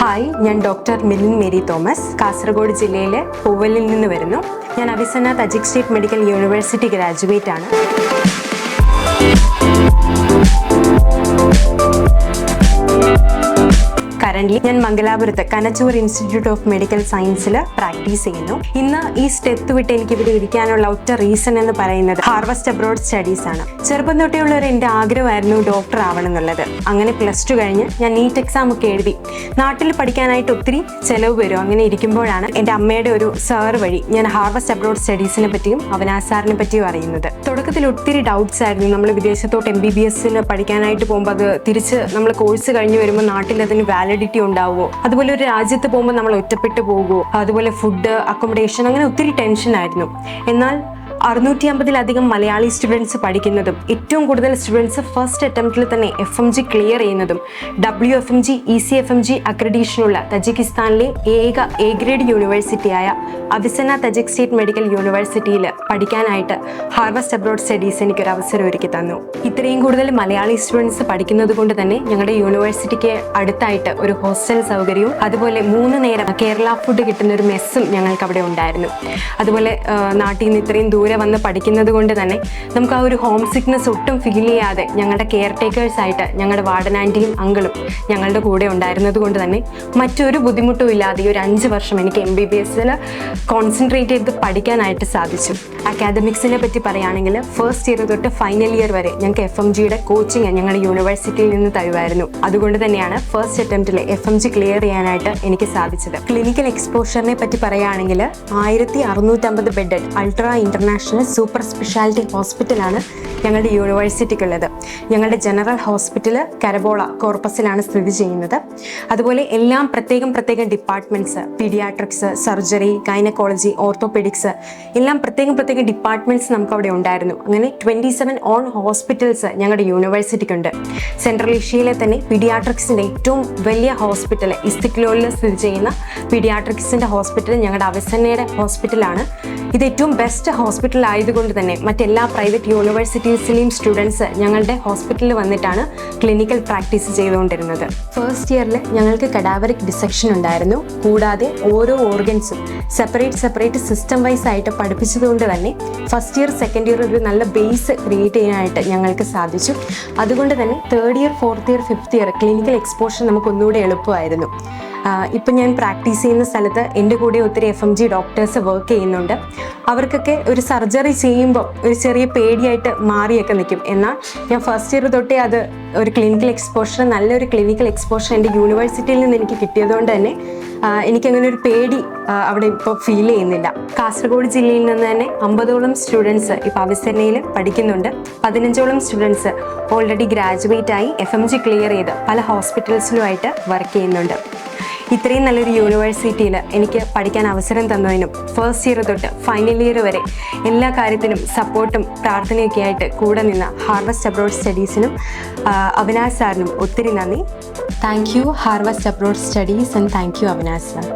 Hi, ഞാൻ doctor Milind Mary Thomas, Kasaragod ജില്ലയിലെ പൂവലിൽ നിന്ന് വരുന്നു. ഞാൻ അവിസന്ന Tajik state medical university graduate ആണ്. കറന്റ് ഞാൻ മംഗലാപുരത്ത് കനച്ചൂർ ഇൻസ്റ്റിറ്റ്യൂട്ട് ഓഫ് മെഡിക്കൽ സയൻസിൽ പ്രാക്ടീസ് ചെയ്യുന്നു. ഇന്ന് ഈ സ്റ്റെപ്പ് വിട്ട് എനിക്ക് ഇവിടെ ഇരിക്കാനുള്ള ഒറ്റ റീസൺ എന്ന് പറയുന്നത് ഹാർവസ്റ്റ് അബ്രോഡ് സ്റ്റഡീസ് ആണ്. ചെറുപ്പം തൊട്ടേയുള്ള എൻ്റെ ആഗ്രഹമായിരുന്നു ഡോക്ടർ ആവണം എന്നുള്ളത്. അങ്ങനെ +2 കഴിഞ്ഞ് ഞാൻ നീറ്റ് എക്സാം ഒക്കെ എഴുതി നാട്ടിൽ പഠിക്കാനായിട്ട് ഒത്തിരി ചിലവ് വരും. അങ്ങനെ ഇരിക്കുമ്പോഴാണ് എൻ്റെ അമ്മയുടെ ഒരു സാർ വഴി ഞാൻ ഹാർവസ്റ്റ് അബ്രോഡ് സ്റ്റഡീസിനെ പറ്റിയും അവിനാശ് സാറിനെ പറ്റിയും അറിയുന്നത്. തുടക്കത്തിൽ ഒത്തിരി ഡൗട്ട്സ് ആയിരുന്നു. നമ്മൾ വിദേശത്തോട്ട് MBBS പഠിക്കാനായിട്ട് പോകുമ്പോൾ അത് തിരിച്ച് നമ്മൾ കോഴ്സ് കഴിഞ്ഞ് വരുമ്പോൾ നാട്ടിൽ അതിന് വാലിഡിറ്റി ഉണ്ടാവുമോ, അതുപോലെ ഒരു രാജ്യത്ത് പോകുമ്പോൾ നമ്മൾ ഒറ്റപ്പെട്ടു പോകുമോ, അതുപോലെ ഫുഡ്, അക്കോമഡേഷൻ, അങ്ങനെ ഒത്തിരി ടെൻഷൻ ആയിരുന്നു. എന്നാൽ 650-ലധികം മലയാളി സ്റ്റുഡൻസ് പഠിക്കുന്നതും ഏറ്റവും കൂടുതൽ സ്റ്റുഡൻസ് ഫസ്റ്റ് അറ്റംപ്റ്റിൽ തന്നെ FMG ക്ലിയർ ചെയ്യുന്നതും WFMG ECFMG അക്രഡീഷനുള്ള തജിക്കിസ്ഥാനിലെ ഏക A ഗ്രേഡ് യൂണിവേഴ്സിറ്റിയായ അവിസന്ന തജിക് സ്റ്റേറ്റ് മെഡിക്കൽ യൂണിവേഴ്സിറ്റിയിൽ പഠിക്കാനായിട്ട് ഹാർവസ്റ്റ് അബ്രോഡ് സ്റ്റഡീസ് എനിക്കൊരു അവസരം ഒരുക്കി തന്നു. ഇത്രയും കൂടുതൽ മലയാളി സ്റ്റുഡൻസ് പഠിക്കുന്നത് കൊണ്ട് തന്നെ ഞങ്ങളുടെ യൂണിവേഴ്സിറ്റിക്ക് അടുത്തായിട്ട് ഒരു ഹോസ്റ്റൽ സൗകര്യവും അതുപോലെ 3 നേരം കേരള ഫുഡ് കിട്ടുന്ന ഒരു മെസ്സും ഞങ്ങൾക്ക് അവിടെ ഉണ്ടായിരുന്നു. അതുപോലെ നാട്ടിൽ നിന്ന് ഇത്രയും ദൂരെ വന്ന് പഠിക്കുന്നത് കൊണ്ട് തന്നെ നമുക്ക് ആ ഒരു ഹോം സിക്നെസ് ഒട്ടും ഫീൽ ചെയ്യാതെ ഞങ്ങളുടെ കെയർ ടേക്കേഴ്സ് ആയിട്ട് ഞങ്ങളുടെ വാർഡൻ ആൻറ്റിയും അങ്കിളും ഞങ്ങളുടെ കൂടെ ഉണ്ടായിരുന്നത് കൊണ്ട് തന്നെ മറ്റൊരു ബുദ്ധിമുട്ടും ഇല്ലാതെ ഈ ഒരു 5 വർഷം എനിക്ക് MBBSൽ കോൺസെൻട്രേറ്റ് ചെയ്ത് പഠിക്കാനായിട്ട് സാധിച്ചു. അക്കാദമിക്സിനെ പറ്റി പറയുകയാണെങ്കിൽ ഫസ്റ്റ് ഇയർ തൊട്ട് ഫൈനൽ ഇയർ വരെ ഞങ്ങൾക്ക് FMGയുടെ കോച്ചിങ് ഞങ്ങളുടെ യൂണിവേഴ്സിറ്റിയിൽ നിന്ന് തരുമായിരുന്നു. അതുകൊണ്ട് തന്നെയാണ് ഫസ്റ്റ് അറ്റംപ്റ്റിൽ FMG ക്ലിയർ ചെയ്യാനായിട്ട് എനിക്ക് സാധിച്ചത്. ക്ലിനിക്കൽ എക്സ്പോഷറിനെ പറ്റി പറയുകയാണെങ്കിൽ 1650 bedded ultra international super speciality ഹോസ്പിറ്റലാണ് ഞങ്ങളുടെ യൂണിവേഴ്സിറ്റിക്കുള്ളത്. ഞങ്ങളുടെ ജനറൽ ഹോസ്പിറ്റൽ കരബോള കോർപ്പസിലാണ് സ്ഥിതി ചെയ്യുന്നത്. അതുപോലെ എല്ലാം പ്രത്യേകം departments, paediatrics, surgery, gynaecology, orthopaedics, എല്ലാം പ്രത്യേകം ഡിപ്പാർട്ട്മെൻറ്റ്സ് നമുക്ക് അവിടെ ഉണ്ടായിരുന്നു. അങ്ങനെ 27 ഓൺ ഹോസ്പിറ്റൽസ് ഞങ്ങളുടെ യൂണിവേഴ്സിറ്റിക്കുണ്ട്. സെൻട്രൽ ഏഷ്യയിലെ തന്നെ പീഡിയാട്രിക്സിൻ്റെ ഏറ്റവും വലിയ ഹോസ്പിറ്റൽ ഇസ്തിക്ലോലിൽ സ്ഥിതി ചെയ്യുന്ന പീഡിയാട്രിക്സിൻ്റെ ഹോസ്പിറ്റൽ ഞങ്ങളുടെ അവിസന്നയുടെ ഹോസ്പിറ്റലാണ്. ഇത് ഏറ്റവും ബെസ്റ്റ് ഹോസ്പിറ്റൽ ആയതുകൊണ്ട് തന്നെ മറ്റെല്ലാ പ്രൈവറ്റ് യൂണിവേഴ്സിറ്റീസിലെയും സ്റ്റുഡൻസ് ഞങ്ങളുടെ ഹോസ്പിറ്റലിൽ വന്നിട്ടാണ് ക്ലിനിക്കൽ പ്രാക്ടീസ് ചെയ്തുകൊണ്ടിരുന്നത്. ഫസ്റ്റ് ഇയറിൽ ഞങ്ങൾക്ക് കഡാവറിക് ഡിസെക്ഷൻ ഉണ്ടായിരുന്നു. കൂടാതെ ഓരോ ഓർഗൻസും സെപ്പറേറ്റ് സിസ്റ്റം വൈസ് ആയിട്ട് പഠിപ്പിച്ചതുകൊണ്ട് തന്നെ ഫസ്റ്റ് ഇയർ സെക്കൻഡ് ഇയർ ഒരു നല്ല ബേസ് ക്രിയേറ്റ് ചെയ്യാനായിട്ട് ഞങ്ങൾക്ക് സാധിച്ചു. അതുകൊണ്ട് തന്നെ third year fourth year fifth year clinical exposure നമുക്കൊന്നുകൂടെ എളുപ്പമായിരുന്നു. ഇപ്പം ഞാൻ പ്രാക്ടീസ് ചെയ്യുന്ന സ്ഥലത്ത് എൻ്റെ കൂടെ ഒത്തിരി FMG ഡോക്ടേഴ്സ് വർക്ക് ചെയ്യുന്നുണ്ട്. അവർക്കൊക്കെ ഒരു സർജറി ചെയ്യുമ്പോൾ ഒരു ചെറിയ പേടിയായിട്ട് മാറിയൊക്കെ നിൽക്കും. എന്നാൽ ഞാൻ ഫസ്റ്റ് ഇയർ തൊട്ടേ അത് ഒരു നല്ലൊരു ക്ലിനിക്കൽ എക്സ്പോഷർ എൻ്റെ യൂണിവേഴ്സിറ്റിയിൽ നിന്ന് എനിക്ക് കിട്ടിയതുകൊണ്ട് തന്നെ എനിക്കങ്ങനെ ഒരു പേടി അവിടെ ഇപ്പോൾ ഫീൽ ചെയ്യുന്നില്ല. കാസർഗോഡ് ജില്ലയിൽ നിന്ന് തന്നെ 50ഓളം സ്റ്റുഡൻസ് ഇപ്പോൾ അവിസന്നയിൽ പഠിക്കുന്നുണ്ട്. 15ഓളം സ്റ്റുഡൻസ് ഓൾറെഡി ഗ്രാജുവേറ്റ് ആയി FMG ക്ലിയർ ചെയ്ത് പല ഹോസ്പിറ്റൽസിലുമായിട്ട് വർക്ക് ചെയ്യുന്നുണ്ട്. ഇത്രയും നല്ലൊരു യൂണിവേഴ്സിറ്റിയിൽ എനിക്ക് പഠിക്കാൻ അവസരം തന്നതിനും ഫസ്റ്റ് ഇയർ തൊട്ട് ഫൈനൽ ഇയർ വരെ എല്ലാ കാര്യത്തിനും സപ്പോർട്ടും പ്രാർത്ഥനയൊക്കെ ആയിട്ട് കൂടെ നിന്ന ഹാർവസ്റ്റ് അബ്രോഡ് സ്റ്റഡീസിനും അവിനാശ് സാറിനും ഒത്തിരി നന്ദി. Thank you harvest abroad studies and thank you Avinash sir.